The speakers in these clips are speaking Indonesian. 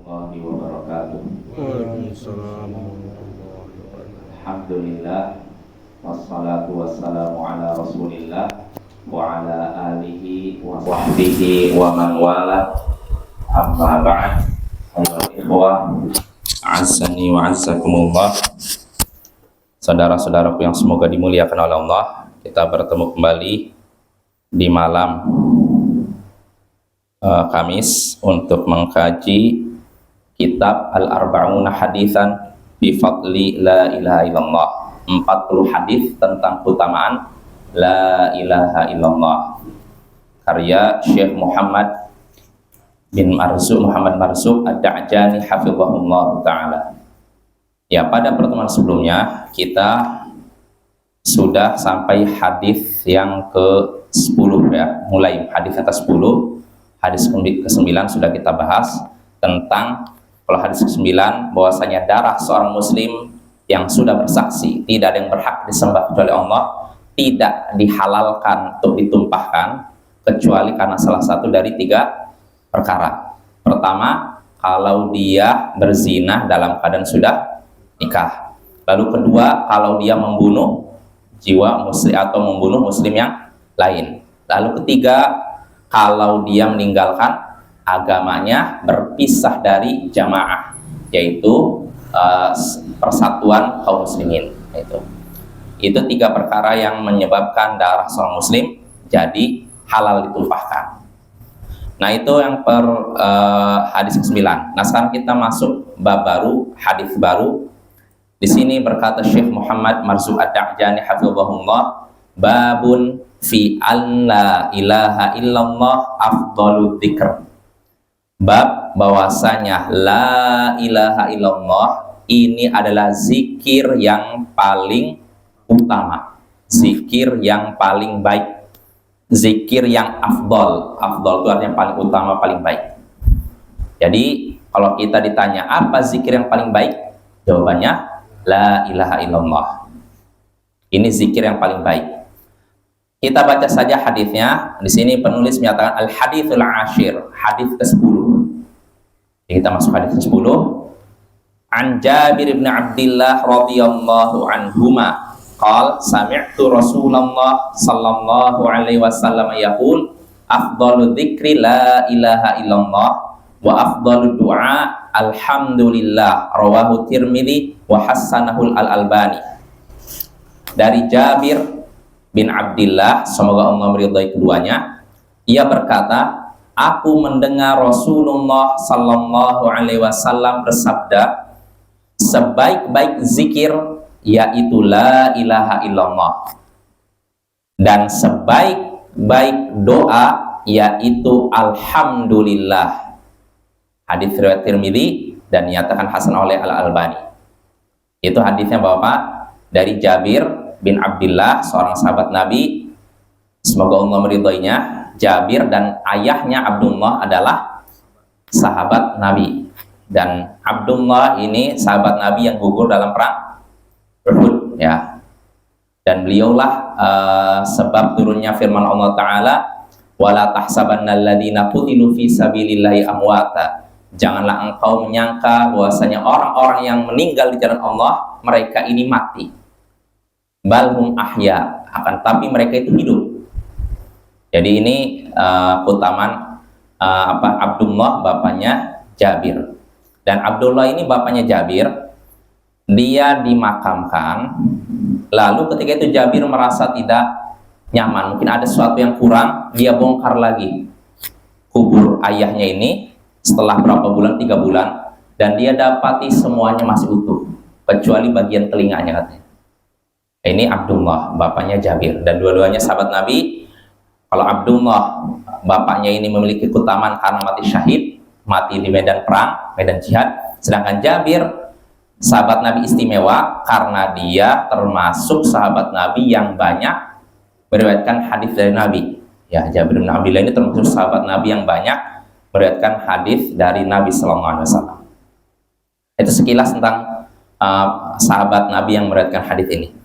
warahmatullahi wabarakatuh. Waalaikumsalam warahmatullahi wabarakatuh. Alhamdulillah wassalatu wassalamu ala Rasulillah wa ala alihi wa sahbihi wa man wala. Amma ba'd. Ayyuhal ikhwah, a'azzani wa a'azzakumullah. Saudara-saudaraku yang semoga dimuliakan oleh Allah, kita bertemu kembali di malam Kamis untuk mengkaji kitab Al-Arba'una Haditsan bi Fadli La Ilaha Illallah. 40 hadis tentang keutamaan La Ilaha Illallah, karya Syekh Muhammad Marzuq Ad-Da'jani hafizahullah ta'ala. Ya, pada pertemuan sebelumnya kita sudah sampai hadis yang ke-10 ya, mulai hadis yang ke-10. Hadis ke-9 sudah kita bahas tentang, kalau hadis ke-9, bahwasanya darah seorang muslim yang sudah bersaksi tidak ada yang berhak disembah kecuali Allah tidak dihalalkan untuk ditumpahkan kecuali karena salah satu dari 3 perkara. Pertama, kalau dia berzina dalam keadaan sudah nikah. Lalu kedua, kalau dia membunuh jiwa muslim atau membunuh muslim yang lain. Lalu ketiga, kalau dia meninggalkan agamanya, berpisah dari jamaah, yaitu persatuan kaum muslimin. Itu 3 perkara yang menyebabkan darah seorang muslim jadi halal ditumpahkan. Nah, itu yang hadis ke-9. Nah, sekarang kita masuk bab baru, hadis baru. Di sini berkata Syekh Muhammad Marzuq Ad-Da'jani hafizahullah, babun fi an la ilaha illallah afdhalu dzikr. Bab bahwasanya la ilaha illallah ini adalah zikir yang paling utama, zikir yang paling baik, zikir yang afdal. Afdal itu artinya paling utama, paling baik. Jadi kalau kita ditanya apa zikir yang paling baik, jawabannya la ilaha illallah. Ini zikir yang paling baik. Kita baca saja hadisnya. Di sini penulis menyatakan al-haditsul ashir, hadis ke-10. Jadi kita masuk hadis ke-10. An Jabir bin Abdullah radhiyallahu anhuma qala sami'tu Rasulullah sallallahu alaihi wasallam yaqul afdalu dzikri la ilaha illallah wa afdalu du'a alhamdulillah, rawahu Tirmidzi wa hassanahul al-Albani. Dari Jabir bin Abdullah, semoga Allah meridhai keduanya, ia berkata, aku mendengar Rasulullah sallallahu alaihi wasallam bersabda, sebaik-baik zikir yaitu la ilaha illallah, dan sebaik-baik doa yaitu alhamdulillah. Hadis riwayat Tirmidzi dan dinyatakan hasan oleh Al-Albani. Itu hadisnya Bapak dari Jabir bin Abdullah, seorang sahabat Nabi, semoga Allah meridhoinya. Jabir dan ayahnya Abdullah adalah sahabat Nabi, dan Abdullah ini sahabat Nabi yang gugur dalam perang Uhud ya. Dan beliaulah sebab turunnya firman Allah Ta'ala, wala tahsabannal ladzina qutilu fi sabilillahi amwata. Janganlah engkau menyangka bahwasanya orang-orang yang meninggal di jalan Allah mereka ini mati, balhum ahya, akan tapi mereka itu hidup. Jadi ini keutamaan Abdullah, bapaknya Jabir. Dan Abdullah ini bapaknya Jabir, dia dimakamkan. Lalu ketika itu Jabir merasa tidak nyaman, mungkin ada sesuatu yang kurang, dia bongkar lagi kubur ayahnya ini setelah berapa bulan, 3 bulan, dan dia dapati semuanya masih utuh kecuali bagian telinganya katanya. Ini Abdullah, bapaknya Jabir, dan dua-duanya sahabat Nabi. Kalau Abdullah, bapaknya ini memiliki keutamaan karena mati syahid, mati di medan perang, medan jihad. Sedangkan Jabir, sahabat Nabi istimewa karena dia termasuk sahabat Nabi yang banyak meriwayatkan hadis dari Nabi. Ya, Jabir bin Abdullah ini termasuk sahabat Nabi yang banyak meriwayatkan hadis dari Nabi Sallallahu Alaihi Wasallam. Itu sekilas tentang sahabat Nabi yang meriwayatkan hadis ini.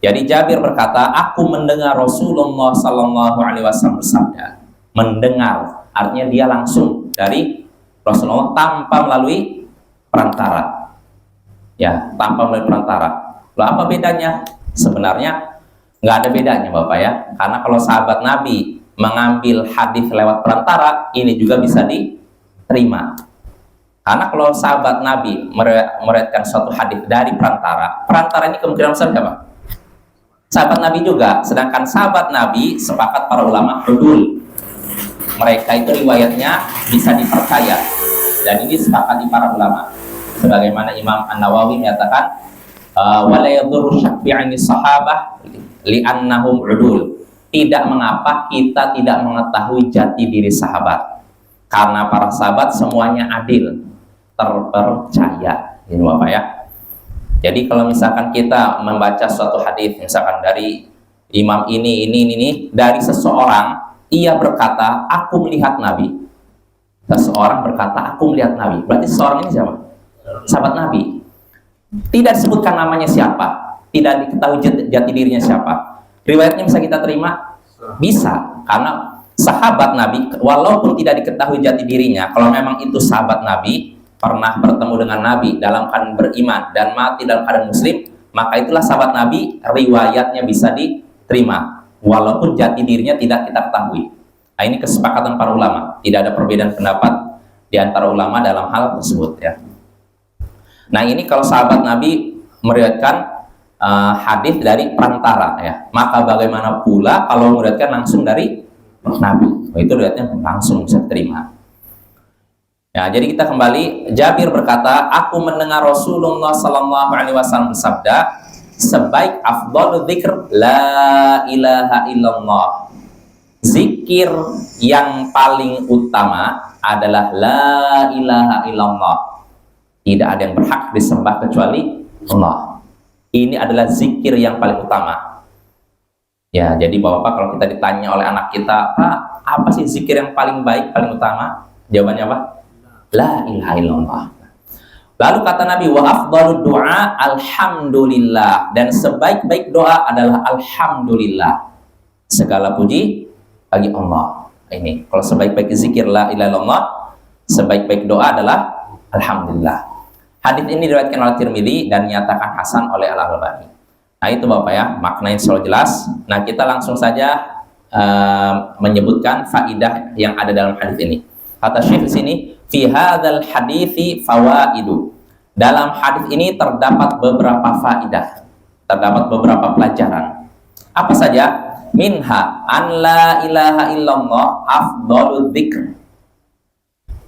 Jadi Jabir berkata, aku mendengar Rasulullah Sallallahu Alaihi Wasallam bersabda. Mendengar artinya dia langsung dari Rasulullah tanpa melalui perantara. Ya, tanpa melalui perantara. Lalu apa bedanya? Sebenarnya nggak ada bedanya Bapak ya. Karena kalau sahabat Nabi mengambil hadis lewat perantara, ini juga bisa diterima. Karena kalau sahabat Nabi meriwayatkan suatu hadis dari perantara, perantara ini kemungkinan besar siapa? Sahabat Nabi juga. Sedangkan sahabat Nabi sepakat para ulama udul. Mereka itu riwayatnya bisa dipercaya. Dan ini sepakat di para ulama. Sebagaimana Imam An-Nawawi menyatakan, wala yadurru syafi'ani sahabah li'annahum udul. Tidak mengapa kita tidak mengetahui jati diri sahabat, karena para sahabat semuanya adil, terpercaya. Ini Bapak ya. Jadi kalau misalkan kita membaca suatu hadis, misalkan dari imam ini dari seseorang, ia berkata, aku melihat Nabi. Seseorang berkata, aku melihat Nabi. Berarti seseorang ini siapa? Sahabat Nabi. Tidak disebutkan namanya siapa, tidak diketahui jati dirinya siapa. Riwayatnya bisa kita terima? Bisa, karena sahabat Nabi walaupun tidak diketahui jati dirinya, kalau memang itu sahabat Nabi, pernah bertemu dengan Nabi dalam keadaan beriman dan mati dalam keadaan muslim, maka itulah sahabat Nabi, riwayatnya bisa diterima walaupun jati dirinya tidak kita ketahui. Nah, ini kesepakatan para ulama, tidak ada perbedaan pendapat di antara ulama dalam hal tersebut ya. Nah, ini kalau sahabat Nabi meriwayatkan hadis dari perantara ya, maka bagaimana pula kalau meriwayatkan langsung dari Nabi? Itu riwayatnya langsung bisa diterima. Ya, jadi kita kembali. Jabir berkata, aku mendengar Rasulullah Sallallahu Alaihi Wasallam bersabda, sebaik afdhalu dzikr la ilaha illallah. Zikir yang paling utama adalah la ilaha illallah. Tidak ada yang berhak disembah kecuali Allah. Ini adalah zikir yang paling utama. Ya, jadi Bapak, kalau kita ditanya oleh anak kita, Pak, apa sih zikir yang paling baik, paling utama? Jawabannya apa? La ilaha illallah. Lalu kata Nabi, wa afdhalud du'a alhamdulillah. Dan sebaik-baik doa adalah alhamdulillah. Segala puji bagi Allah. Ini, kalau sebaik-baik zikir la ilaha illallah, sebaik-baik doa adalah alhamdulillah. Hadis ini diriwayatkan oleh Tirmidzi dan dinyatakan hasan oleh Al-Albani. Nah, itu Bapak ya, maknanya selalu jelas. Nah, kita langsung saja menyebutkan faidah yang ada dalam hadis ini. Kata Syekh di sini, fi hadzal hadithi fawaidu. Dalam hadis ini terdapat beberapa faidah, terdapat beberapa pelajaran. Apa saja? Minha an la ilaha illallah afdhalul dzikr.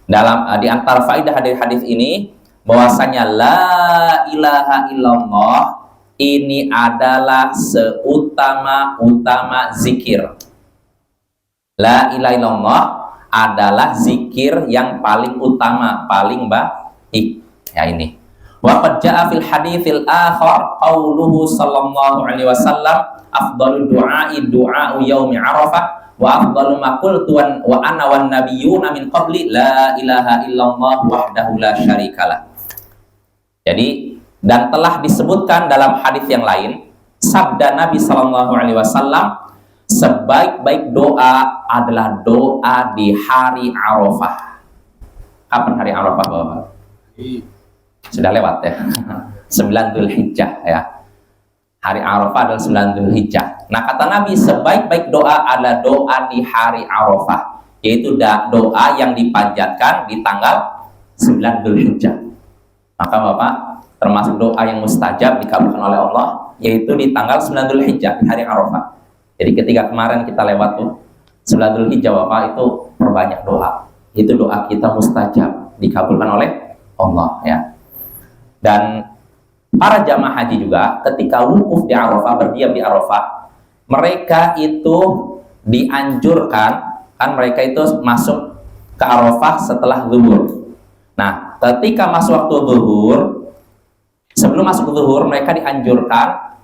Dalam di antara faidah hadis ini bahwasanya la ilaha illallah ini adalah seutama-utama zikir. La ilaha illallah adalah zikir yang paling utama, paling baik. Ya ini. Wa qad jaa fil haditsil akhar qauluhu sallallahu alaihi wasallam afdhalud du'a'i du'a'u yaumi arafah wa afdalu ma qultu wa ana wan nabiyyuna min qabli la ilaha illallah wahdahu la syarikalah. Jadi, dan telah disebutkan dalam hadis yang lain, sabda Nabi Sallallahu Alaihi Wasallam, sebaik-baik doa adalah doa di hari Arafah. Kapan hari Arafah, Bapak? Sudah lewat ya. 9 Dzulhijjah ya. Hari Arafah adalah 9 Dzulhijjah. Nah, kata Nabi, sebaik-baik doa adalah doa di hari Arafah, yaitu doa yang dipanjatkan di tanggal 9 Dzulhijjah. Maka Bapak, termasuk doa yang mustajab dikabulkan oleh Allah, yaitu di tanggal 9 Dzulhijjah, di hari Arafah. Jadi ketika kemarin kita lewat tuh 9 Dzulhijjah, Bapak, itu perbanyak doa. Itu doa kita mustajab, dikabulkan oleh Allah ya. Dan para jamaah haji juga ketika wukuf di Arafah, berdiam di Arafah, mereka itu dianjurkan, kan mereka itu masuk ke Arafah setelah zuhur. Nah, ketika masuk waktu zuhur, sebelum masuk zuhur, mereka dianjurkan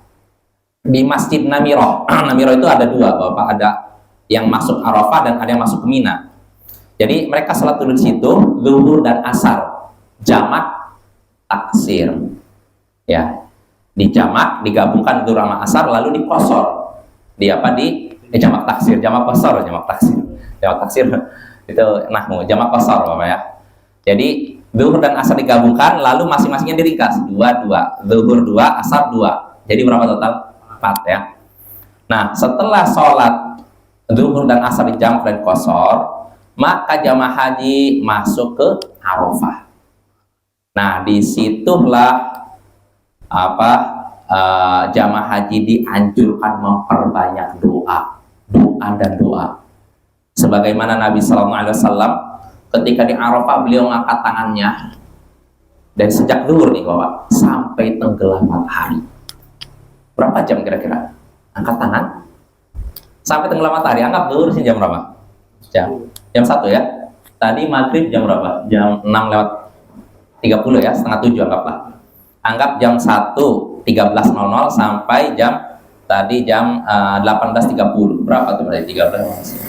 di Masjid Namirah. Namirah itu ada dua, Bapak. Ada yang masuk Arafah dan ada yang masuk ke Mina. Jadi mereka sholat dulu di situ, zuhur dan asar, jamak taksir. Ya, dijamak, digabungkan zuhur sama asar, lalu dikosor. Di apa? Jamak taksir, jamak kosor, jamak taksir. Jamak taksir itu nahmu, jamak kosor, Bapak ya. Jadi zuhur dan asar digabungkan, lalu masing-masingnya diringkas. 2, 2. Zuhur 2, asar 2. Jadi berapa total? 4 ya. Nah, setelah sholat zuhur dan asar di jam dan qasar, maka jamaah haji masuk ke Arafah. Nah, disitulah jamaah haji dianjurkan memperbanyak doa dan doa. Sebagaimana Nabi SAW ketika di Arafah beliau ngangkat tangannya dari sejak zuhur nih Bapak sampai tenggelam matahari. Berapa jam kira-kira? Angkat tangan sampai tenggelam matahari. Anggap zuhur sih jam berapa? Jam 1 ya. Tadi maghrib jam berapa? Jam 6:30 ya, setengah 7 anggaplah. Anggap jam 1:13.00 sampai jam 18:30. Berapa tuh berarti 13?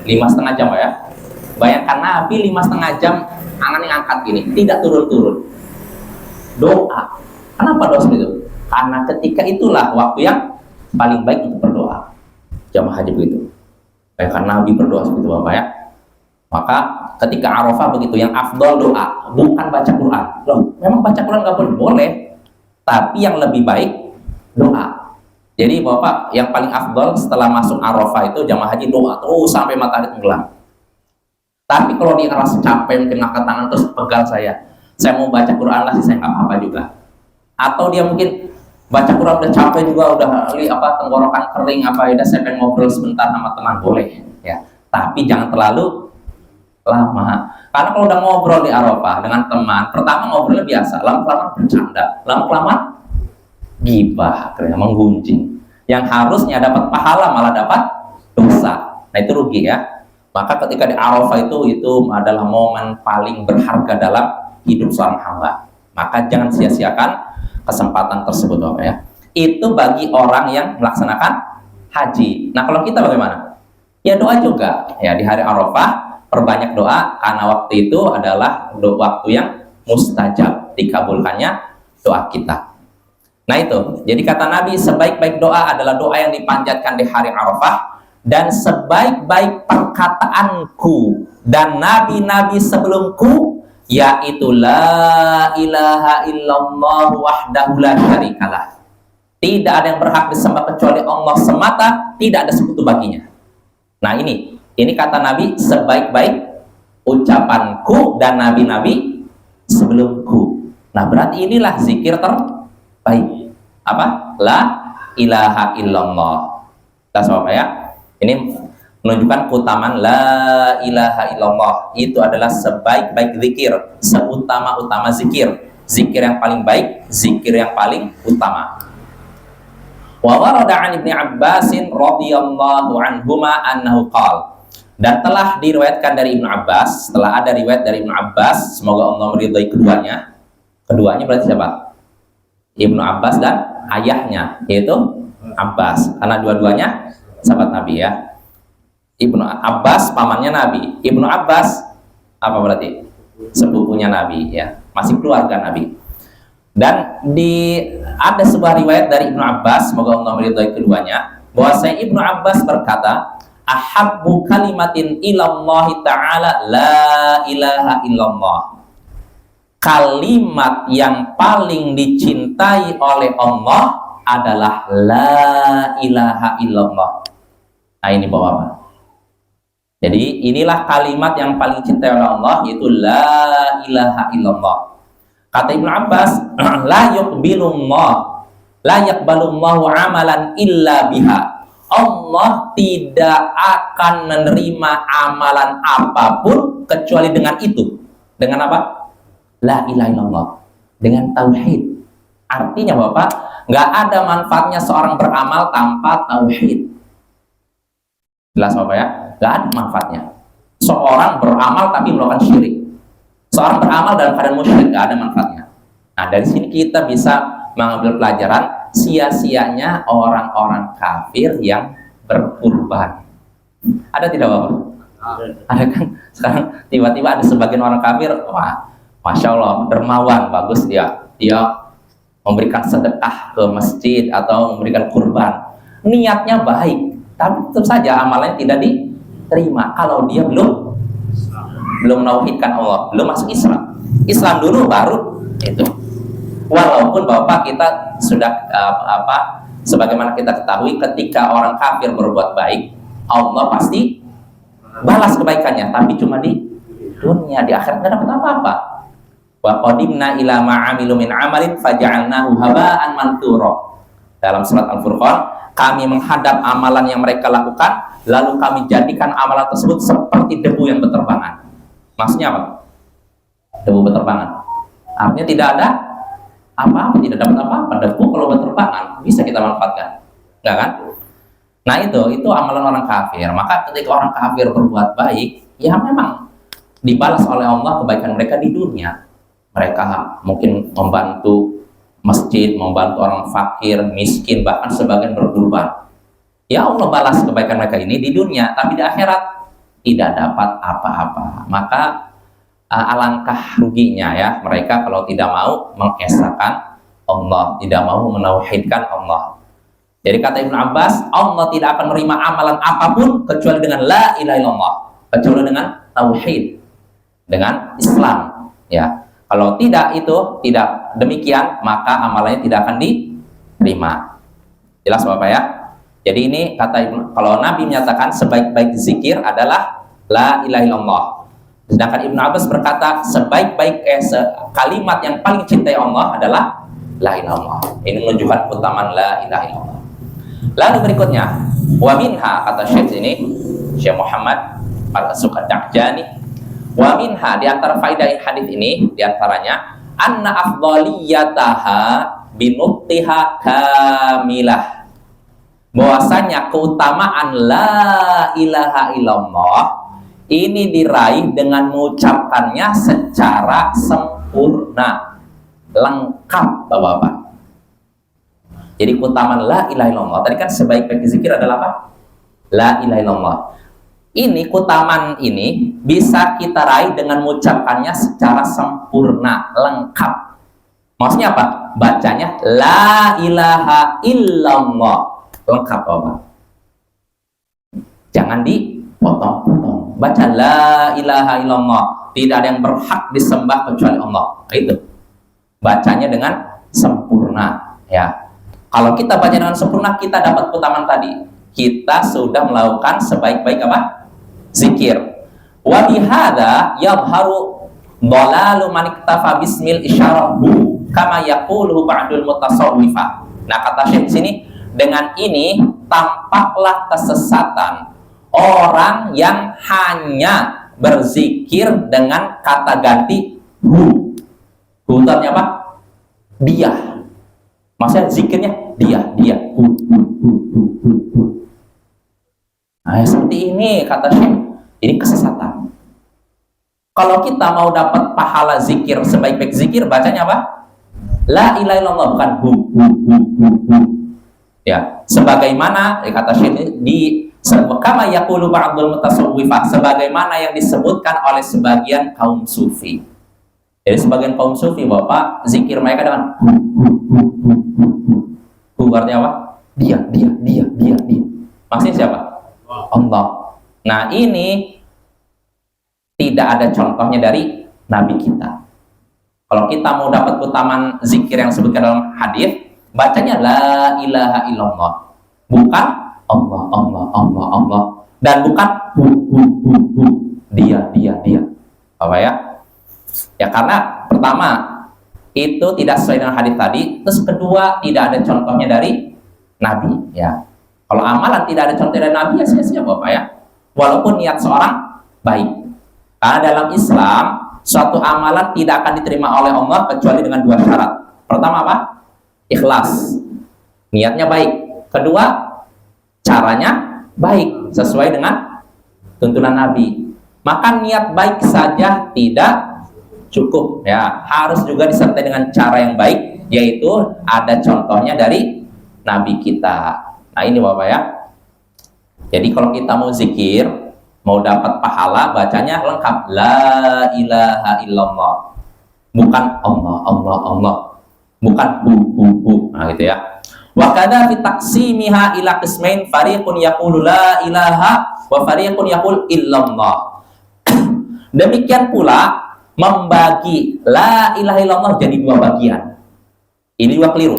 5,5 jam ya. Bayangkan Nabi 5,5 jam tangannya angkat gini, tidak turun-turun. Doa. Kenapa doa seperti itu? Karena ketika itulah waktu yang paling baik untuk berdoa. Jamaah haji begitu. Bayangkan Nabi berdoa seperti itu Bapak ya. Maka ketika Arafah begitu, yang afdal doa, bukan baca Quran. Loh, memang baca Quran nggak boleh. Tapi yang lebih baik doa. Jadi Bapak, yang paling afdal setelah masuk Arafah itu jamaah haji doa terus sampai matahari tenggelam. Tapi kalau dia ngerasa capek, mungkin angkat tangan terus pegal saya mau baca Quran lah sih, saya nggak apa-apa juga. Atau dia mungkin baca Quran udah capek juga, udah tenggorokan kering ya, saya pengen ngobrol sebentar sama teman, boleh ya. Tapi jangan terlalu lama. Karena kalau udah ngobrol di Arafah dengan teman, pertama ngobrolnya biasa, lama-lama bercanda, lama-lama gibah, menggunjing. Yang harusnya dapat pahala malah dapat dosa. Nah itu rugi ya. Maka ketika di Arafah itu adalah momen paling berharga dalam hidup seorang hamba. Maka jangan sia-siakan kesempatan tersebut Bapak ya. Itu bagi orang yang melaksanakan haji. Nah kalau kita bagaimana? Ya doa juga ya di hari Arafah, perbanyak doa karena waktu itu adalah waktu yang mustajab, dikabulkannya doa kita. Nah itu, jadi kata Nabi, sebaik-baik doa adalah doa yang dipanjatkan di hari Arafah, dan sebaik-baik perkataanku dan nabi-nabi sebelumku yaitu la ilaha illallah wahdahu la syarikalah. Tidak ada yang berhak disembah kecuali Allah semata, tidak ada sekutu baginya. Nah ini kata Nabi, sebaik-baik ucapanku dan nabi-nabi sebelumku. Nah berarti inilah zikir terbaik. Apa? La ilaha illallah. Kita sama ya. Ini menunjukkan keutamaan la ilaha illallah. Itu adalah sebaik-baik zikir, seutama-utama zikir. Zikir yang paling baik, zikir yang paling utama. Wa warada 'an Ibnu Abbas radhiyallahu anhuma annahu qala. Dan telah diriwayatkan dari Ibnu Abbas, setelah ada riwayat dari Ibnu Abbas, semoga Allah meridhai keduanya. Keduanya berarti siapa? Ibnu Abbas dan ayahnya, yaitu Abbas. Karena dua-duanya sahabat Nabi ya. Ibnu Abbas pamannya Nabi. Ibnu Abbas apa berarti? Sepupunya Nabi ya, masih keluarga Nabi. Dan ada sebuah riwayat dari Ibnu Abbas, semoga Allah meridhai keduanya, bahwasanya Ibnu Abbas berkata, ahabbu kalimatin ilallahi ta'ala la ilaha illallah. Kalimat yang paling dicintai oleh Allah adalah la ilaha illallah. Nah ini Bapak. Jadi inilah kalimat yang paling dicintai oleh Allah, yaitu la ilaha illallah. Kata Ibnu Abbas, la yaqbalullahu amalan illa biha. Allah tidak akan menerima amalan apapun kecuali dengan itu. Dengan apa? La ilaha illallah. Dengan tauhid. Artinya Bapak, nggak ada manfaatnya seorang beramal tanpa tauhid. Jelas Bapak ya? Nggak ada manfaatnya. Seorang beramal tapi melakukan syirik. Seorang beramal dalam keadaan musyrik, nggak ada manfaatnya. Nah dari sini kita bisa mengambil pelajaran sia-sianya orang-orang kafir yang berkurban. Ada tidak Bapak? Ada kan? Sekarang tiba-tiba ada sebagian orang kafir, wah, Masya Allah, dermawan, bagus dia memberikan sedekah ke masjid atau memberikan kurban. Niatnya baik, tapi tetap saja amalnya tidak diterima kalau dia belum belum menauhidkan Allah, belum masuk Islam. Islam dulu baru itu. Walaupun Bapak kita sudah sebagaimana kita ketahui, ketika orang kafir berbuat baik, Allah pasti balas kebaikannya, tapi cuma di dunia, di akhirat nggak dapat apa-apa. Wa qadimna ila ma 'amilu min 'amalin faja'alnahu haba'an manthura. Dalam surat Al-Furqan, kami menghadap amalan yang mereka lakukan, lalu kami jadikan amalan tersebut seperti debu yang berterbangan. Maksudnya apa? Debu berterbangan. Artinya tidak ada apa-apa, tidak dapat apa-apa. Debu kalau berterbangan bisa kita manfaatkan, enggak kan? Nah itu amalan orang kafir. Maka ketika orang kafir berbuat baik, ya memang dibalas oleh Allah kebaikan mereka di dunia. Mereka mungkin membantu masjid, membantu orang fakir, miskin, bahkan sebagian berkurban. Ya Allah balas kebaikan mereka ini di dunia, tapi di akhirat tidak dapat apa-apa. Maka alangkah ruginya ya mereka kalau tidak mau mengesahkan Allah, tidak mau menauhidkan Allah. Jadi kata Ibnu Abbas, Allah tidak akan menerima amalan apapun kecuali dengan la ilaha illallah, kecuali dengan tauhid, dengan Islam. Ya, kalau tidak tidak demikian, maka amalannya tidak akan diterima. Jelas Bapak ya? Jadi ini kata kalau Nabi menyatakan sebaik-baik zikir adalah la ilaha illallah. Sedangkan Ibnu Abbas berkata sebaik-baik kalimat yang paling cintai Allah adalah la ilaha illallah. Ini menunjukkan keutamaan la ilaha illallah. Lalu berikutnya, wa minha kata Syekh ini, Syekh Muhammad Al-Suqad-Da'jani, wa minha di antara faedah hadis ini di antaranya anna afdhaliyataha binuktiha kamilah. Bahwasanya keutamaan la ilaha illallah ini diraih dengan mengucapkannya secara sempurna, lengkap Bapak-bapak. Jadi keutamaan la ilaha illallah tadi kan sebaik-baik zikir adalah apa? La ilaha illallah. Ini keutamaan ini bisa kita raih dengan mengucapkannya secara sempurna, lengkap. Maksudnya apa? Bacanya la ilaha illallah, lengkap Bapak. Jangan dipotong-potong. Baca la ilaha illallah, tidak ada yang berhak disembah kecuali Allah. Itu. Bacanya dengan sempurna, ya. Kalau kita baca dengan sempurna, kita dapat keutamaan tadi. Kita sudah melakukan sebaik-baik apa? Zikir. Wa bihadza yadhharu dhalalu man iktafa bismil isyarahu kama yaqulu ba'dul mutasawwifah. Nah, kata Syekh sini, dengan ini tampaklah kesesatan orang yang hanya berzikir dengan kata ganti hu. Hu itu artinya apa? Dia. Maksudnya zikirnya dia. Nah, seperti ini kata Syekh. Ini kesesatan. Kalau kita mau dapat pahala zikir sebaik-baik zikir, bacanya apa? La ilaha illallah, bukan hu. Ya, sebagaimana kata Syekh di kama yaqulu ba'dul mutasawwifah, sebagaimana yang disebutkan oleh sebagian kaum sufi. Jadi sebagian kaum sufi Bapak zikir mereka dengan hu artinya apa? Dia. Maksudnya siapa? Allah. Nah, ini tidak ada contohnya dari Nabi kita. Kalau kita mau dapat keutamaan zikir yang disebutkan dalam hadis, bacanya la ilaha illallah. Bukan Allah. Dan bukan hu. Dia. Apa ya? Ya karena pertama itu tidak sesuai dengan hadis tadi, terus kedua tidak ada contohnya dari Nabi, ya. Kalau amalan tidak ada contoh dari Nabi, ya sia-sia Bapak ya. Walaupun niat seorang baik. Karena dalam Islam suatu amalan tidak akan diterima oleh Allah kecuali dengan dua syarat. Pertama apa? Ikhlas. Niatnya baik. Kedua, caranya baik sesuai dengan tuntunan Nabi. Maka niat baik saja tidak cukup ya, harus juga disertai dengan cara yang baik, yaitu ada contohnya dari Nabi kita. Nah ini Bapak ya. Jadi kalau kita mau zikir, mau dapat pahala, bacanya lengkap la ilaha illallah, bukan Allah, bukan hu. Nah gitu ya. Wa kadza fi taqsimiha ila qismain, fariqun yaqulu la ilaha wa fariqun yaqul illallah. Demikian pula membagi la ilaha illallah jadi dua bagian. Ini juga keliru.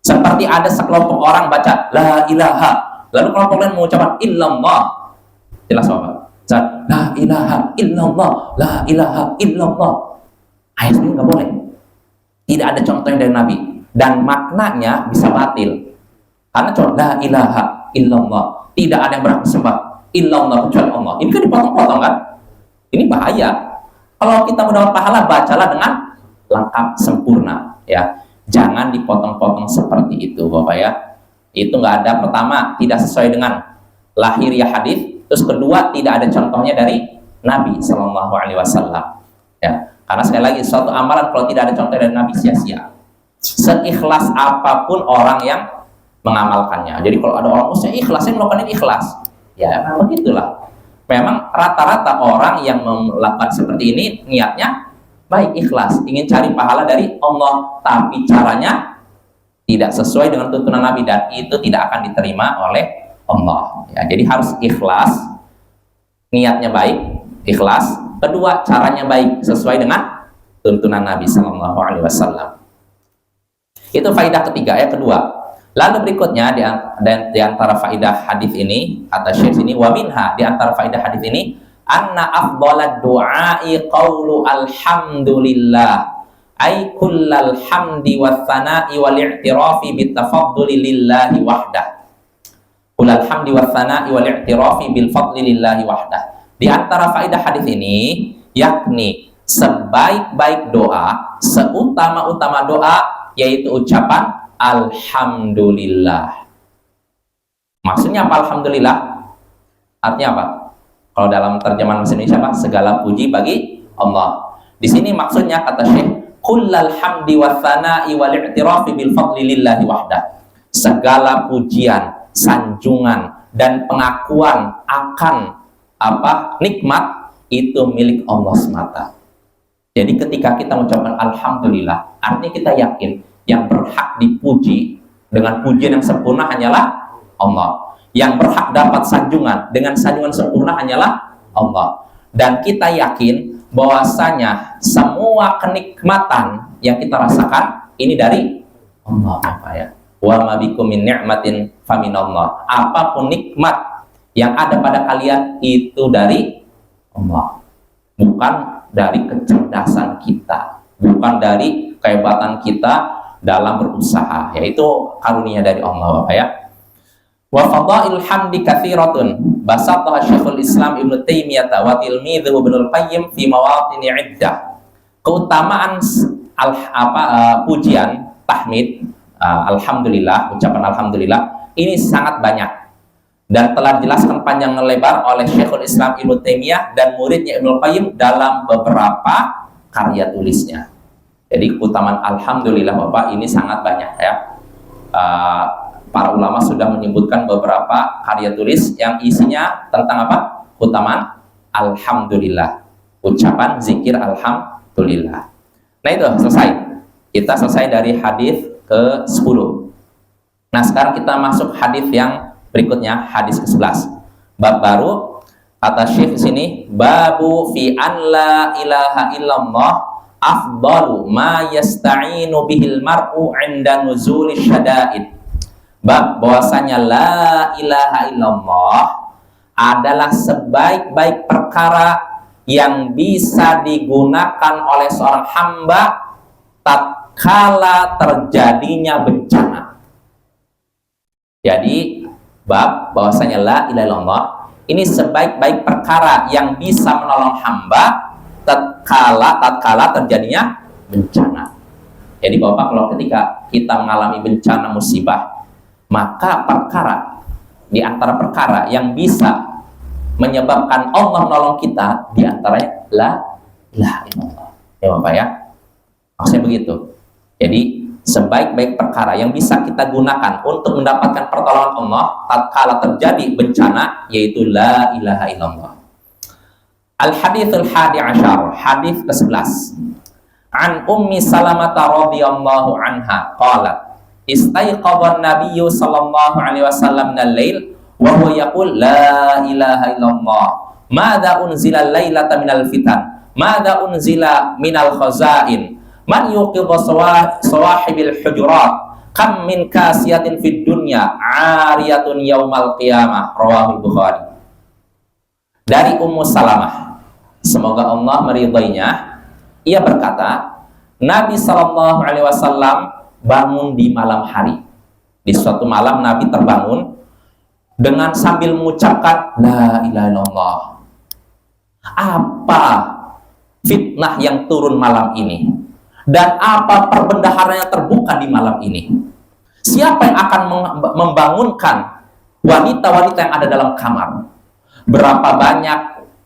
Seperti ada sekelompok orang baca la ilaha, lalu kelompok lain mengucapkan illallah. Jelas apa? La ilaha illallah, la ilaha illallah. Ayat ini nggak boleh. Tidak ada contohnya dari Nabi dan maknanya bisa batil. Karena contoh la ilaha illallah, tidak ada yang berhak disembah illallah kecuali Allah. Ini kan dipotong-potong kan? Ini bahaya. Kalau kita mau dapat pahala, bacalah dengan lengkap sempurna, ya. Jangan dipotong-potong seperti itu, Bapak ya. Itu nggak ada. Pertama, tidak sesuai dengan lahiriah hadis. Terus kedua, tidak ada contohnya dari Nabi Shallallahu Alaihi Wasallam. Ya, karena sekali lagi suatu amalan kalau tidak ada contoh dari Nabi sia-sia. Seikhlas apapun orang yang mengamalkannya. Jadi kalau ada orang saya ikhlasnya melakukan ini ikhlas, ya memang begitulah. Memang rata-rata orang yang melakukan seperti ini niatnya baik, ikhlas, ingin cari pahala dari Allah, tapi caranya tidak sesuai dengan tuntunan Nabi dan itu tidak akan diterima oleh Allah. Ya, jadi harus ikhlas, niatnya baik, ikhlas. Kedua, caranya baik, sesuai dengan tuntunan Nabi Sallallahu Alaihi Wasallam. Itu faidah ketiga, ya kedua. Lalu berikutnya di antara faidah hadis ini kata Syekh ini wa minha, di antara faidah hadis ini anna afdhalad du'ai qaulu alhamdulillah ay kullal hamdi was sana'i wal i'tirafi bit tafadduli lillahi wahdah. Kullal hamdi was sana'i wal i'tirafi bil fadli lillahi wahdah. Di antara faidah hadis ini yakni sebaik-baik doa, seutama-utama doa yaitu ucapan alhamdulillah. Maksudnya apa alhamdulillah? Artinya apa? Kalau dalam terjemahan bahasa Indonesia apa? Segala puji bagi Allah. Di sini maksudnya kata Syekh, kullal hamdi wa tsana'i wal i'tirafi bil fadli lillahi wahdah. Segala pujian, sanjungan dan pengakuan akan apa? Nikmat itu milik Allah semata. Jadi ketika kita mengucapkan alhamdulillah, artinya kita yakin yang berhak dipuji dengan pujian yang sempurna hanyalah Allah. Yang berhak dapat sanjungan dengan sanjungan sempurna hanyalah Allah. Dan kita yakin bahwasanya semua kenikmatan yang kita rasakan ini dari Allah, Bapak ya. Wa ma bikum min ni'matin faminallah. Apapun nikmat yang ada pada kalian itu dari Allah. Bukan dari kecerdasan kita, bukan dari kehebatan kita dalam berusaha, yaitu karunia dari Allah, Bapak ya. Wa fadail hamdi katsiratun basataha Syekhul Islam Ibnu Taimiyah wa tilmidzuhu Ibnul Qayyim fi mawatin iddah. Keutamaan pujian tahmid, alhamdulillah, ucapan alhamdulillah ini sangat banyak dan telah dijelaskan panjang lebar oleh Syekhul Islam Ibnu Taimiyah dan muridnya Ibnul Qayyim dalam beberapa karya tulisnya. Jadi keutamaan alhamdulillah Bapak ini sangat banyak ya. Para ulama sudah menyebutkan beberapa karya tulis yang isinya tentang apa? Keutamaan alhamdulillah. Ucapan zikir alhamdulillah. Nah itu selesai. Kita selesai dari hadis ke-10. Nah sekarang kita masuk hadis yang berikutnya, hadis ke-11. Bab baru kata Syekh di sini, babu fi an la ilaha illallah afdalu ma yasta'inu bihil mar'u 'inda nuzuli syada'id. Bab bahwasanya la ilaha illallah adalah sebaik-baik perkara yang bisa digunakan oleh seorang hamba tatkala terjadinya bencana. Jadi bab bahwasanya la ilaha illallah ini sebaik-baik perkara yang bisa menolong hamba tatkala terjadinya bencana. Jadi Bapak, kalau ketika kita mengalami bencana musibah, maka perkara di antara perkara yang bisa menyebabkan Allah menolong kita di antaranya la ilaha illallah. Ya Bapak ya. Maksudnya begitu. Jadi sebaik-baik perkara yang bisa kita gunakan untuk mendapatkan pertolongan Allah tatkala terjadi bencana yaitu la ilaha illallah. Al-hadithul hadi asyar, hadith ke-11. An Ummi Salamah radhiyallahu anha qalat istaiqadha an-nabiyyu sallallahu alaihi wasallam min al-lail wa huwa yaqul la ilaha illallah Madza unzila lailata minal fitan, madza unzila minal khazain, man yuqidhu sawahibil hujurat, kam min kasiyatin fid dunya ariyatun yaumal qiyamah. Rawahul Bukhari. Dari Ummu Salamah, semoga Allah meridainya, ia berkata, Nabi Shallallahu Alaihi Wasallam bangun di malam hari. Di suatu malam Nabi terbangun dengan sambil mengucapkan La ilaha illallah. Apa fitnah yang turun malam ini? Dan apa perbendaharaan yang terbuka di malam ini? Siapa yang akan membangunkan wanita-wanita yang ada dalam kamar? Berapa banyak